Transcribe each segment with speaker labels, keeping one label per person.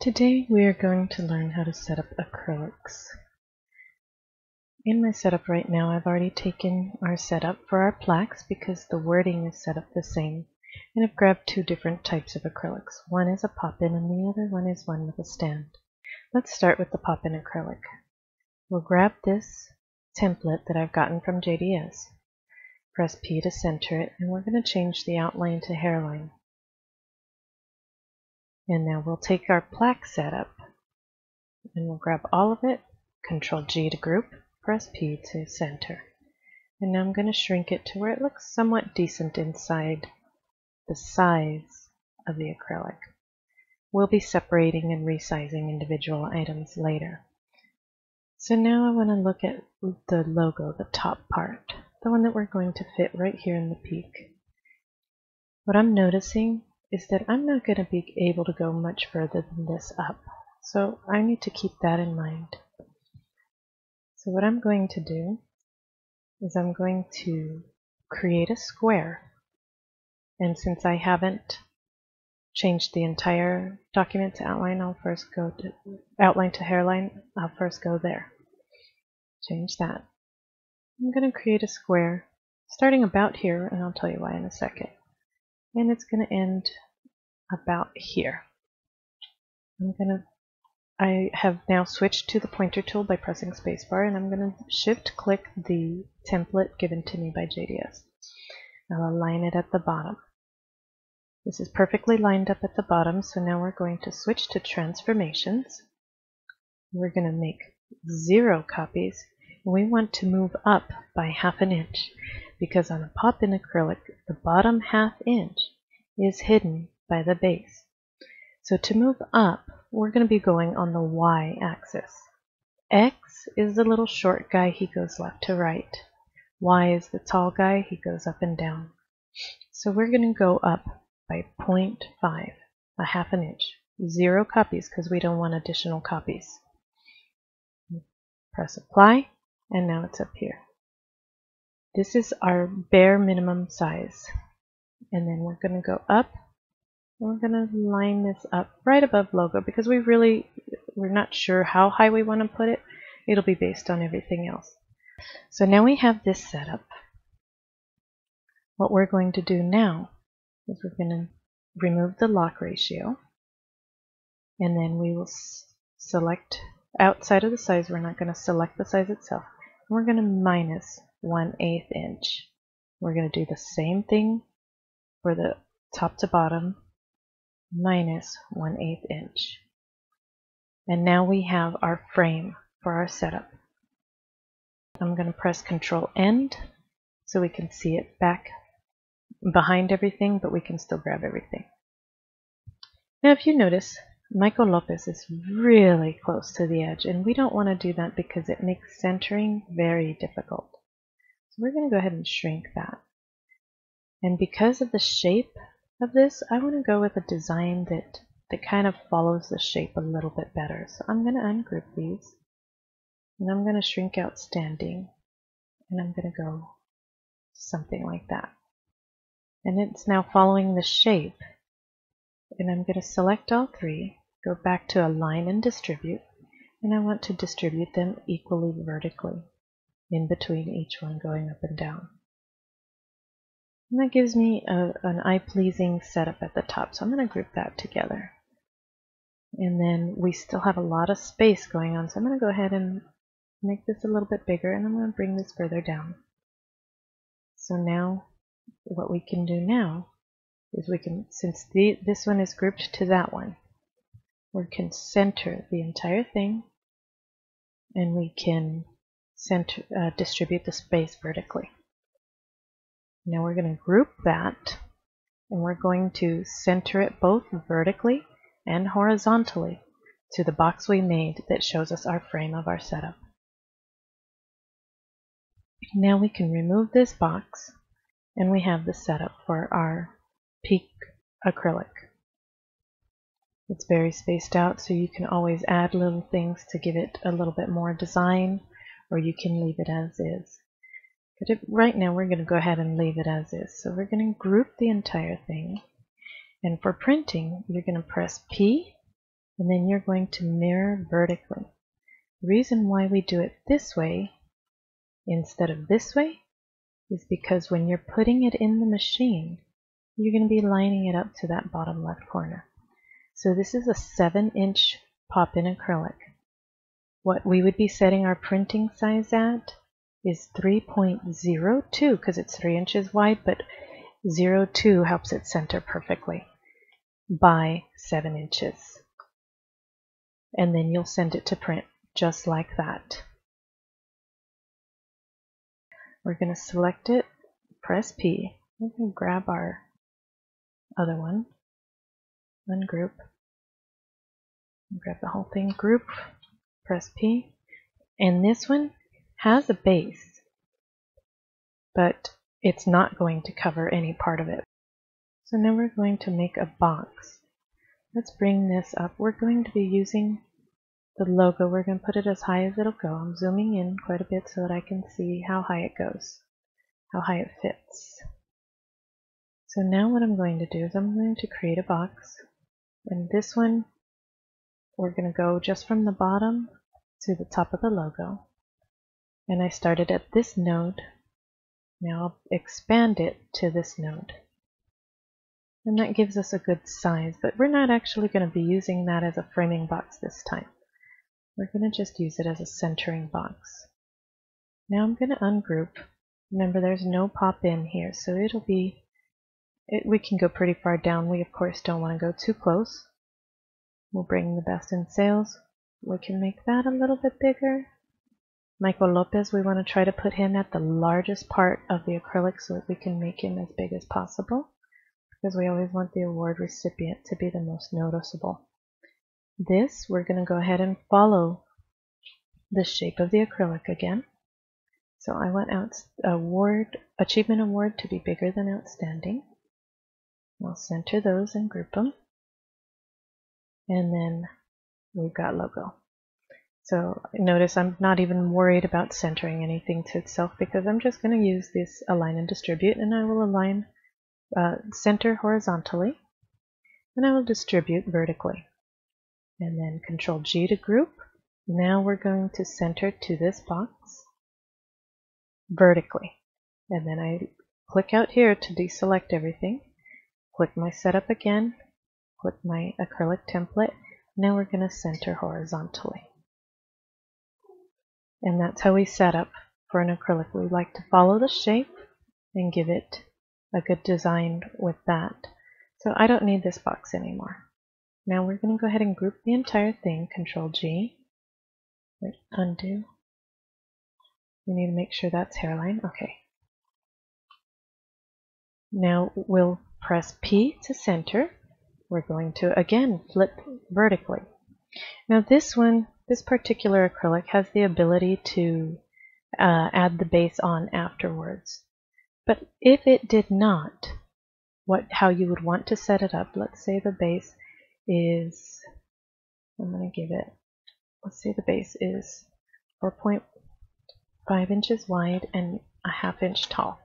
Speaker 1: Today we are going to learn how to set up acrylics. In my setup right now, I've already taken our setup for our plaques because the wording is set up the same, and I've grabbed two different types of acrylics. One is a pop-in and the other one is one with a stand. Let's start with the pop-in acrylic. We'll grab this template that I've gotten from JDS, press P to center it, and we're going to change the outline to hairline. And now we'll take our plaque setup and we'll grab all of it, Control G to group, press P to center. And now I'm going to shrink it to where it looks somewhat decent inside the size of the acrylic. We'll be separating and resizing individual items later. So now I want to look at the logo, the top part, the one that we're going to fit right here in the peak. What I'm noticing is that I'm not going to be able to go much further than this up. So I need to keep that in mind. So what I'm going to do is I'm going to create a square. And since I haven't changed the entire document to outline, I'll first go to outline to hairline. I'll first go there. Change that. I'm going to create a square starting about here, and I'll tell you why in a second. And it's going to end about here. I have now switched to the pointer tool by pressing spacebar, and I'm going to shift click the template given to me by JDS. I'll align it at the bottom. This is perfectly lined up at the bottom, so now we're going to switch to transformations. We're going to make 0 copies, and we want to move up by ½ inch because on a pop-in acrylic, the bottom ½ inch is hidden by the base. So to move up, we're going to be going on the y-axis. X is the little short guy, he goes left to right. Y is the tall guy, he goes up and down. So we're going to go up by 0.5, ½ inch. 0 copies because we don't want additional copies. Press apply, and now it's up here. This is our bare minimum size. And then we're going to go up. We're going to line this up right above logo because we're not sure how high we want to put it. It'll be based on everything else. So now we have this set up. What we're going to do now is we're going to remove the lock ratio, and then we will select outside of the size. We're not going to select the size itself. We're going to minus 1/8 inch. We're going to do the same thing for the top to bottom, minus 1/8 inch. And now we have our frame for our setup. I'm going to press Control End so we can see it back behind everything, but we can still grab everything. Now if you notice, Michael Lopez is really close to the edge, and we don't want to do that because it makes centering very difficult. So we're going to go ahead and shrink that. And because of the shape of this, I want to go with a design that kind of follows the shape a little bit better. So I'm going to ungroup these, and I'm going to shrink out standing, and I'm going to go something like that. And it's now following the shape. And I'm going to select all 3, go back to Align and Distribute, and I want to distribute them equally vertically, in between each one going up and down. And that gives me an eye-pleasing setup at the top, so I'm going to group that together. And then we still have a lot of space going on, so I'm going to go ahead and make this a little bit bigger, and I'm going to bring this further down. So now, what we can do now is we can, since this one is grouped to that one, we can center the entire thing, and we can distribute the space vertically. Now we're going to group that, and we're going to center it both vertically and horizontally to the box we made that shows us our frame of our setup. Now we can remove this box, and we have the setup for our peak acrylic. It's very spaced out, so you can always add little things to give it a little bit more design, or you can leave it as is. But right now we're going to go ahead and leave it as is. So we're going to group the entire thing, and for printing you're going to press P and then you're going to mirror vertically. The reason why we do it this way instead of this way is because when you're putting it in the machine, you're going to be lining it up to that bottom left corner. So this is a 7-inch pop-in acrylic. What we would be setting our printing size at is 3.02 because it's 3 inches wide, but 0.2 helps it center perfectly by 7 inches. And then you'll send it to print just like that. We're going to select it, press P, we can grab our other one, ungroup, grab the whole thing, group, press P, and this one has a base, but it's not going to cover any part of it. So now we're going to make a box. Let's bring this up. We're going to be using the logo. We're going to put it as high as it'll go. I'm zooming in quite a bit so that I can see how high it goes, how high it fits. So now what I'm going to do is I'm going to create a box, and this one we're going to go just from the bottom to the top of the logo. And I started at this node. Now I'll expand it to this node. And that gives us a good size, but we're not actually going to be using that as a framing box this time. We're going to just use it as a centering box. Now I'm going to ungroup. Remember, there's no pop in here, so we can go pretty far down. We of course don't want to go too close. We'll bring the best in sales. We can make that a little bit bigger. Michael Lopez, we want to try to put him at the largest part of the acrylic so that we can make him as big as possible, because we always want the award recipient to be the most noticeable. This, we're going to go ahead and follow the shape of the acrylic again. So I want Achievement Award to be bigger than Outstanding. I'll center those and group them. And then we've got logo. So notice I'm not even worried about centering anything to itself because I'm just going to use this align and distribute, and I will align center horizontally, and I will distribute vertically. And then Control G to group. Now we're going to center to this box vertically. And then I click out here to deselect everything. Click my setup again. Click my acrylic template. Now we're going to center horizontally. And that's how we set up for an acrylic. We like to follow the shape and give it a good design with that. So I don't need this box anymore. Now we're going to go ahead and group the entire thing, Control G, undo. We need to make sure that's hairline. Okay. Now we'll press P to center. We're going to again flip vertically. Now this particular acrylic has the ability to add the base on afterwards. But if it did not, how you would want to set it up, let's say the base is, let's say the base is 4.5 inches wide and a ½ inch tall.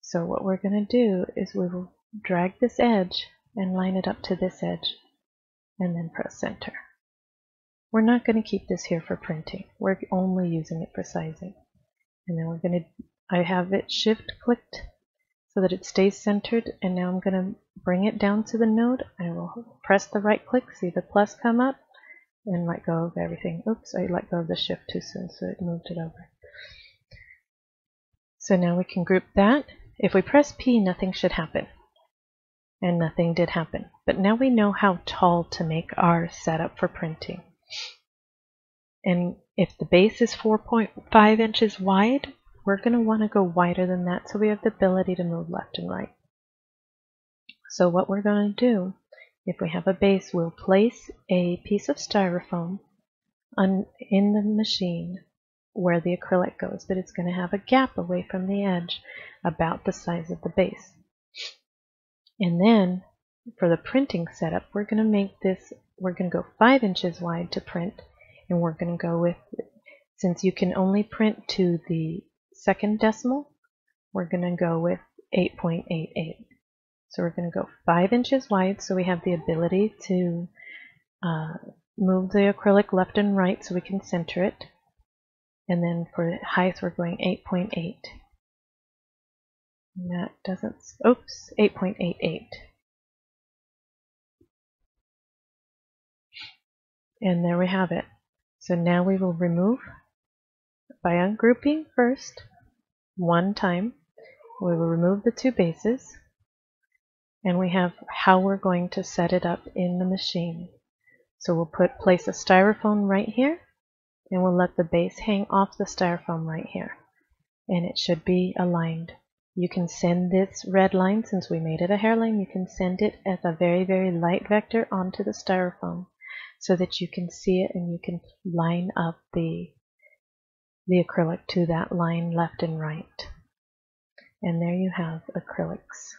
Speaker 1: So what we're going to do is we will drag this edge and line it up to this edge and then press center. We're not going to keep this here for printing. We're only using it for sizing. And then I have it shift clicked so that it stays centered, and now I'm going to bring it down to the node. I will press the right click, see the plus come up, and let go of everything. Oops, I let go of the shift too soon, so it moved it over. So now we can group that. If we press P, nothing should happen. And nothing did happen. But now we know how tall to make our setup for printing. And if the base is 4.5 inches wide, we're going to want to go wider than that so we have the ability to move left and right. So what we're going to do, if we have a base, we'll place a piece of styrofoam in the machine where the acrylic goes, but it's going to have a gap away from the edge about the size of the base. And then for the printing setup, we're going to go 5 inches wide to print, and we're going to go with, since you can only print to the second decimal, we're going to go with 8.88. So we're going to go 5 inches wide so we have the ability to move the acrylic left and right so we can center it. And then for height, we're going 8.8. That doesn't, oops, 8.88. And there we have it. So now we will remove by ungrouping first, one time. We will remove the two bases, and we have how we're going to set it up in the machine. So we'll place a styrofoam right here, and we'll let the base hang off the styrofoam right here. And it should be aligned. You can send this red line, since we made it a hairline, you can send it as a very, very light vector onto the styrofoam so that you can see it and you can line up the acrylic to that line left and right. And there you have acrylics.